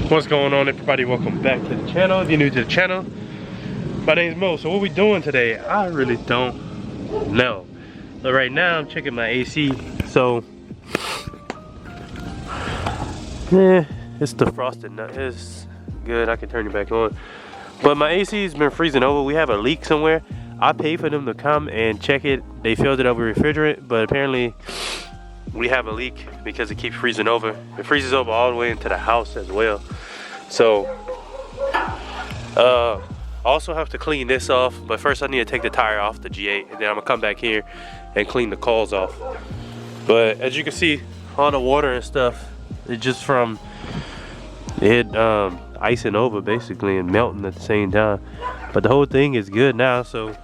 What's going on, everybody? Welcome back to the channel. If you're new to the channel, my name's Mo. So what we doing today, I really don't know. But right now I'm checking my AC. So yeah, it's defrosted now. It's good. I can turn it back on. But my AC's been freezing over. We have a leak somewhere. I paid for them to come and check it. They filled it up with refrigerant, but apparently we have a leak because it keeps freezing over. It freezes over all the way into the house as well. So I also have to clean this off, but first I need to take the tire off the G8, and then I'm gonna come back here and clean the coils off. But as you can see, all the water and stuff, it's just from it icing over basically and melting at the same time. But the whole thing is good now. So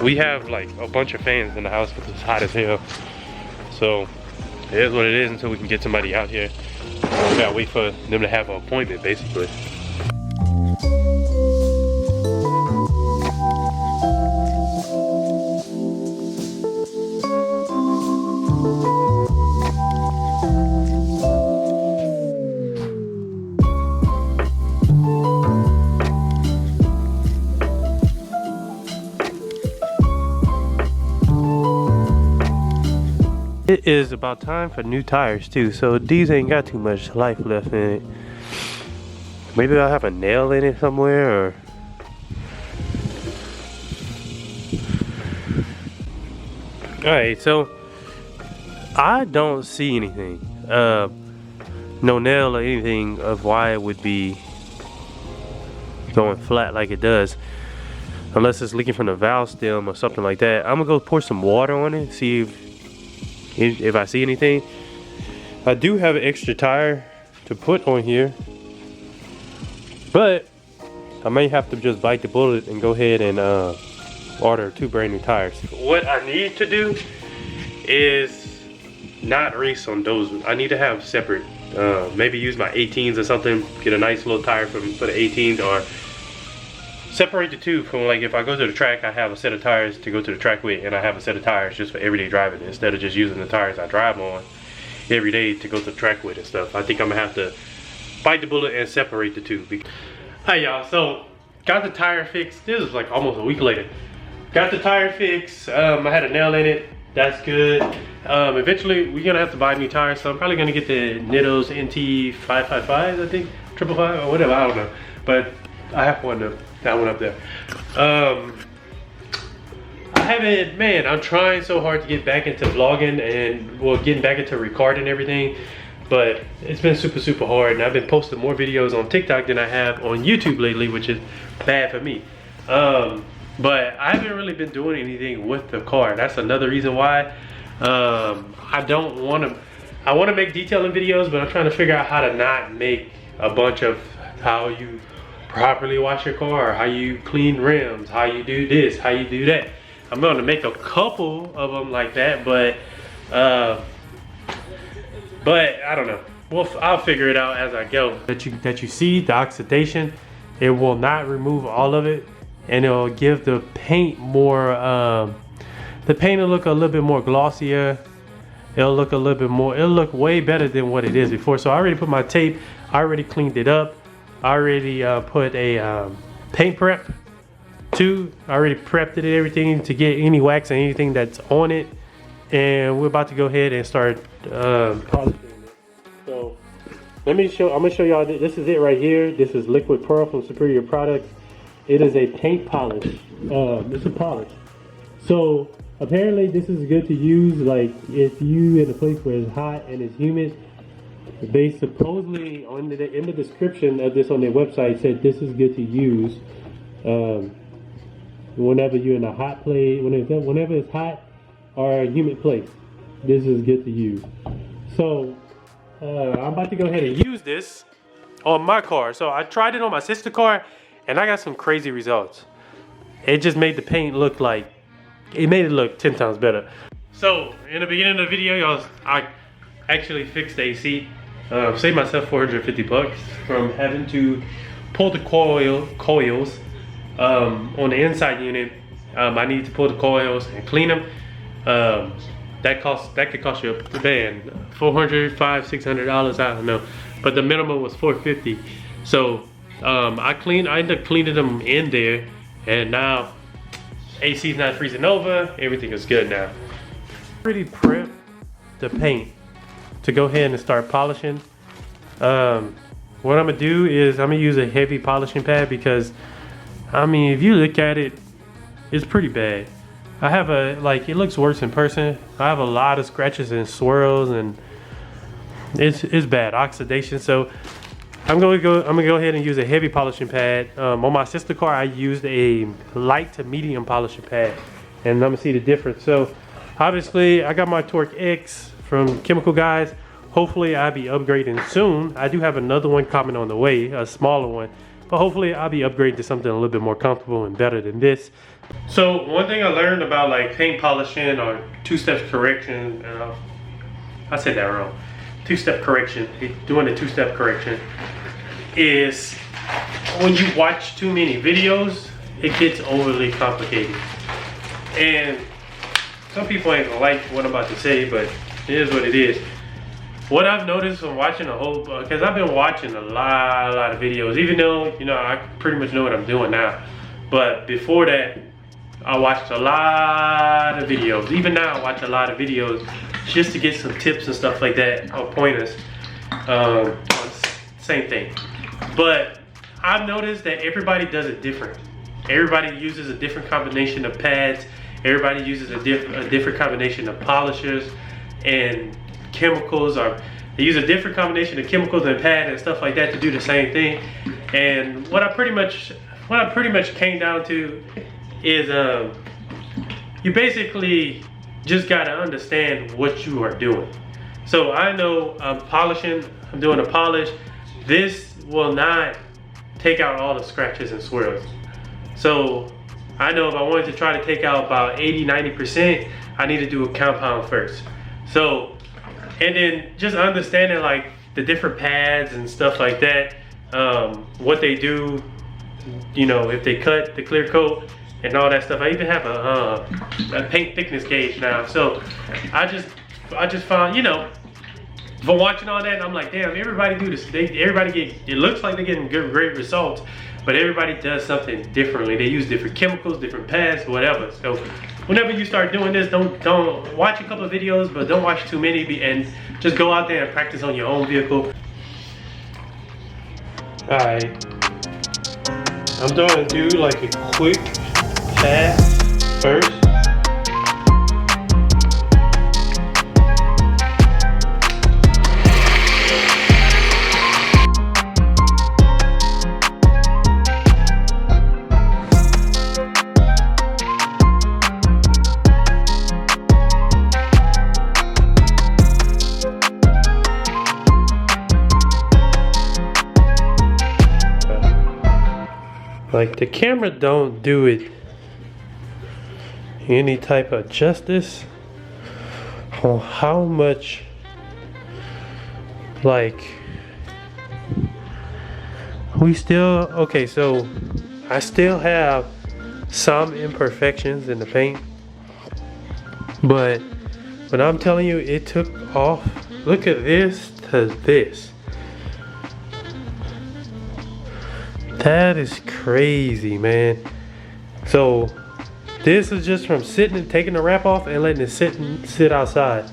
we have like a bunch of fans in the house because it's hot as hell. So it is what it is until we can get somebody out here. We gotta wait for them to have an appointment basically. It is about time for new tires too, so these ain't got too much life left in it. Maybe I'll have a nail in it somewhere, or alright, so I don't see anything, no nail or anything of why it would be going flat like it does, unless it's leaking from the valve stem or something like that. I'm gonna go pour some water on it, see if I see anything. I do have an extra tire to put on here, but I may have to just bite the bullet and go ahead and order 2 brand new tires. What I need to do is not race on those. I need to have separate, maybe use my 18s or something, get a nice little tire for the 18s, or separate the two from, like, if I go to the track, I have a set of tires to go to the track with, and I have a set of tires just for everyday driving, instead of just using the tires I drive on every day to go to the track with and stuff. I think I'm gonna have to bite the bullet and separate the two. Hi y'all, so got the tire fixed. This is like almost a week later. Got the tire fixed. I had a nail in it. That's good. Eventually we're gonna have to buy new tires, so I'm probably gonna get the Nittos NT 555s, I think, 555 or whatever, I don't know. But I have that one up there. I haven't, man, I'm trying so hard to get back into vlogging and, well, getting back into recording and everything, but it's been super hard, and I've been posting more videos on TikTok than I have on YouTube lately, which is bad for me. But I haven't really been doing anything with the car. That's another reason why I don't want to. I want to make detailing videos, but I'm trying to figure out how to not make a bunch of how you properly wash your car, how you clean rims, how you do this, how you do that. I'm going to make a couple of them like that, but I don't know. Well, I'll figure it out as I go. That you see the oxidation, it will not remove all of it, and it'll give the paint more. The paint will look a little bit more glossier. It'll look a little bit more. It'll look way better than what it is before. So I already put my tape. I already cleaned it up. I already put a paint prep too. I already prepped it and everything to get any wax and anything that's on it, and we're about to go ahead and start polishing it. So let me show. I'm gonna show y'all. This is it right here. This is Liquid Pearl from Superior Products. It is a paint polish. It's a polish. So apparently this is good to use, like if you in a place where it's hot and it's humid. They supposedly, in the description of this on their website, said this is good to use whenever you're in a hot place, whenever it's hot or a humid place. This is good to use. So I'm about to go ahead and use this on my car. So I tried it on my sister's car, and I got some crazy results. It just made the paint look like, it made it look 10 times better. So in the beginning of the video, I actually fixed the AC. Saved myself 450 bucks from having to pull the coils on the inside unit. I need to pull the coils and clean them. that could cost you a man $400, $500, $600, I don't know. But the minimum was $450. So I ended up cleaning them in there, and now AC's not freezing over. Everything is good now. Pretty prep the paint to go ahead and start polishing. What I'm gonna do is I'm gonna use a heavy polishing pad because, I mean, if you look at it, it's pretty bad. I have it looks worse in person. I have a lot of scratches and swirls, and it's bad, oxidation. So I'm gonna go ahead and use a heavy polishing pad. On my sister car, I used a light to medium polishing pad, and I'm gonna see the difference. So obviously I got my Torque X from Chemical Guys. Hopefully I'll be upgrading soon. I do have another one coming on the way, a smaller one, but hopefully I'll be upgrading to something a little bit more comfortable and better than this. So one thing I learned about like paint polishing or two-step correction, I said that wrong. Two-step correction, doing a two-step correction, is when you watch too many videos, it gets overly complicated. And some people ain't gonna like what I'm about to say, but it is what it is. What I've noticed from watching a whole, because I've been watching a lot of videos, even though, you know, I pretty much know what I'm doing now. But before that, I watched a lot of videos. Even now, I watch a lot of videos just to get some tips and stuff like that, or pointers. Same thing. But I've noticed that everybody does it different. Everybody uses a different combination of pads. Everybody uses a different combination of polishers and chemicals, or they use a different combination of chemicals and pad and stuff like that to do the same thing. And what I pretty much came down to is you basically just gotta understand what you are doing. So I know I'm polishing, I'm doing a polish. This will not take out all the scratches and swirls. So I know if I wanted to try to take out about 80–90%, I need to do a compound first. So, and then just understanding like the different pads and stuff like that, what they do, you know, if they cut the clear coat and all that stuff. I even have a paint thickness gauge now. So I just found, you know, from watching all that, I'm like, damn, everybody do this. It looks like they're getting great results, but everybody does something differently. They use different chemicals, different pads, whatever. So whenever you start doing this, don't watch a couple of videos, but don't watch too many, and just go out there and practice on your own vehicle. All right, I'm going to do like a quick pass first. Like the camera don't do it any type of justice on how much, like, we still, okay, so I still have some imperfections in the paint, but when I'm telling you it took off, look at this to this. That is crazy, man. So this is just from sitting and taking the wrap off and letting it sit outside,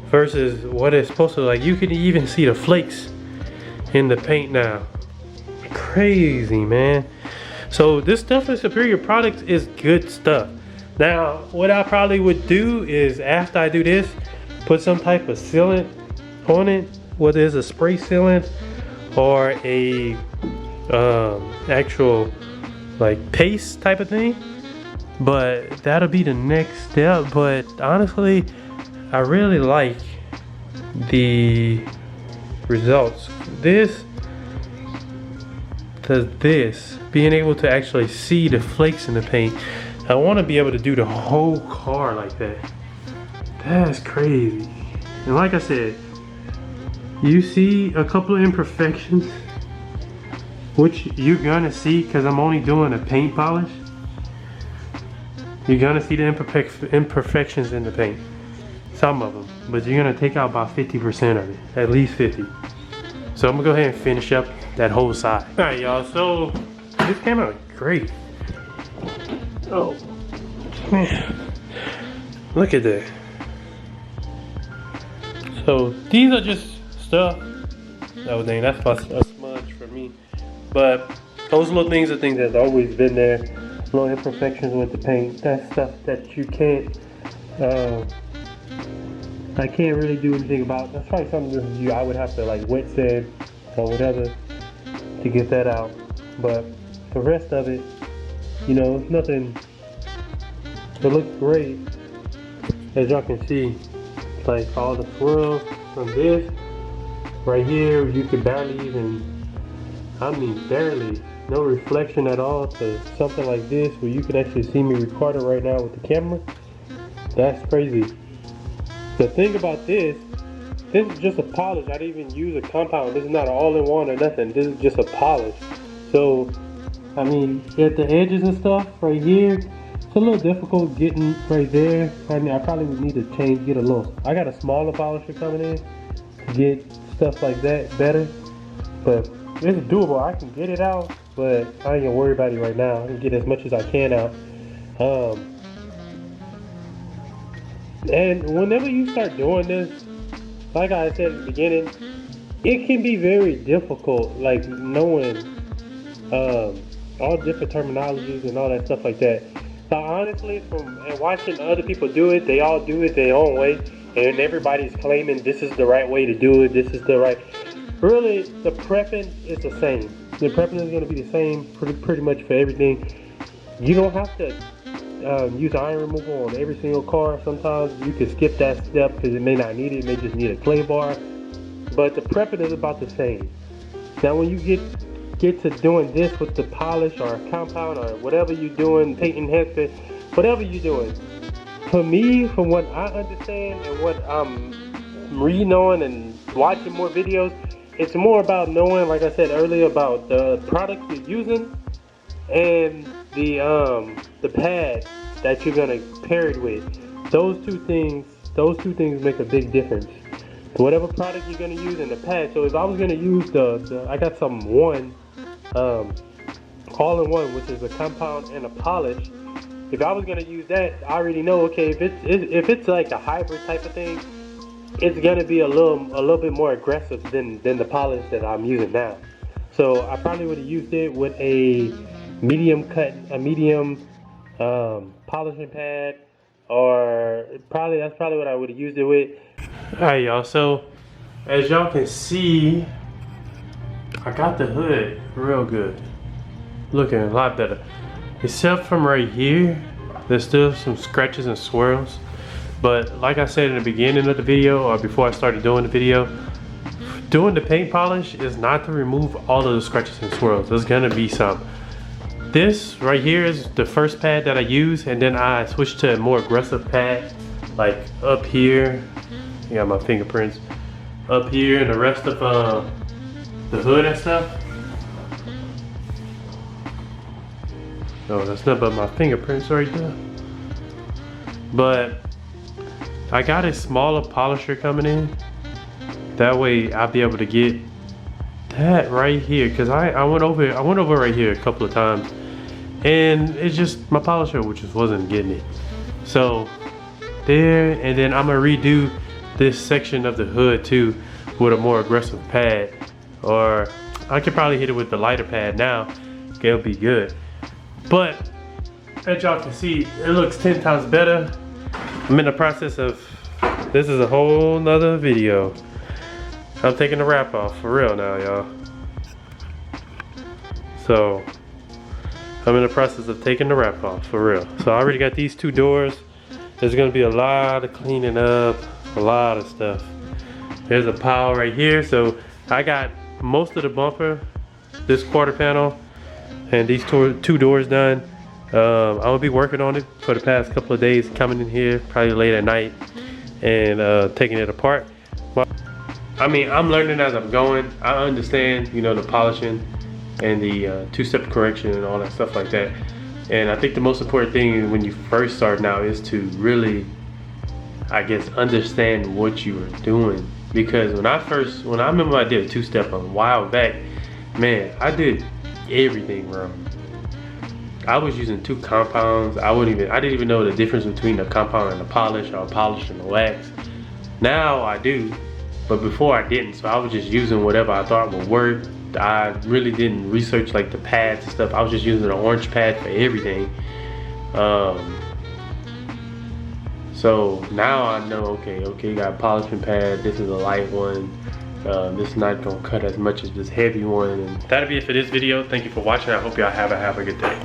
versus what it's supposed to. Like, you can even see the flakes in the paint now. Crazy, man. So this stuff in Superior Products is good stuff. Now what I probably would do is, after I do this, put some type of sealant on it, whether it's a spray sealant or a actual like paste type of thing. But that'll be the next step. But honestly, I really like the results. This does this, being able to actually see the flakes in the paint. I want to be able to do the whole car like that. That's crazy. And like I said, you see a couple of imperfections, which you're gonna see because I'm only doing a paint polish. You're gonna see the imperfections in the paint. some of them, but you're gonna take out about 50% of it, at least 50. So I'm gonna go ahead and finish up that whole side. All right, y'all, so this came out great. Oh, man, look at that. So these are just stuff. Oh dang, that's a smudge for me. But those little things are things that's always been there. Little imperfections with the paint. That's stuff that you can't, I can't really do anything about. That's probably something that I would have to like wet sand or whatever to get that out. But the rest of it, you know, it's nothing. It looks great, as y'all can see. Like all the swirls from this right here, you could barely even, I mean barely, no reflection at all, to something like this where you can actually see me recording right now with the camera. That's crazy. The thing about this is just a polish. I didn't even use a compound. This is not an all-in-one or nothing. This is just a polish. So, I mean, at the edges and stuff right here, it's a little difficult getting right there. I mean, I probably would need to get a little. I got a smaller polisher coming in to get stuff like that better. But it's doable. I can get it out, but I ain't gonna worry about it right now. I can get as much as I can out. And whenever you start doing this, like I said at the beginning, it can be very difficult, like knowing all different terminologies and all that stuff like that. So honestly, from watching other people do it, they all do it their own way, and everybody's claiming this is the right way to do it, this is the right. Really, the prepping is the same. The prepping is going to be the same pretty much for everything. You don't have to use iron removal on every single car. Sometimes you can skip that step because it may not need it. It may just need a clay bar. But the prepping is about the same. Now when you get to doing this with the polish or a compound or whatever you're doing, paint enhancement, whatever you're doing, for me, from what I understand and what I'm reading on and watching more videos, it's more about knowing, like I said earlier, about the product you're using and the pad that you're gonna pair it with. Those two things make a big difference. Whatever product you're gonna use in the pad. So if I was gonna use I got some all-in-one, which is a compound and a polish. If I was gonna use that, I already know, okay, if it's like a hybrid type of thing, it's gonna be a little bit more aggressive than the polish that I'm using now. So I probably would have used it with a medium polishing pad, or that's probably what I would have used it with. Alright y'all, so as y'all can see, I got the hood real good, looking a lot better, except from right here. There's still some scratches and swirls, but like I said in the beginning of the video, or before I started doing the video, doing the paint polish is not to remove all of the scratches and swirls. There's gonna be some. This right here is the first pad that I use, and then I switched to a more aggressive pad, like up here. You got my fingerprints up here, and the rest of the hood and stuff. No, that's not but my fingerprints right there. But I got a smaller polisher coming in. That way I'll be able to get that right here, because I went over right here a couple of times, and it's just my polisher which just wasn't getting it. So there, and then I'm gonna redo this section of the hood too with a more aggressive pad, or I could probably hit it with the lighter pad now. It'll be good. But as y'all can see, it looks 10 times better. I'm in the process of, this is a whole nother video. I'm taking the wrap off for real now, y'all. So I'm in the process of taking the wrap off for real. So I already got these two doors. There's gonna be a lot of cleaning up, a lot of stuff. There's a pile right here. So I got most of the bumper, this quarter panel, and these two doors done. I'm gonna be working on it for the past couple of days, coming in here probably late at night and taking it apart. I mean, I'm learning as I'm going. I understand, you know, the polishing and the two-step correction and all that stuff like that. And I think the most important thing when you first start now is to really I guess, understand what you were doing. Because when I remember I did a two-step a while back, man, I did everything wrong. I was using 2 compounds. I didn't even know the difference between the compound and the polish, or polish and the wax. Now I do, but before I didn't. So I was just using whatever I thought would work. I really didn't research like the pads and stuff. I was just using an orange pad for everything. So now I know, okay, you got a polishing pad. This is a light one. This is not gonna cut as much as this heavy one. And that'll be it for this video. Thank you for watching. I hope y'all have a good day.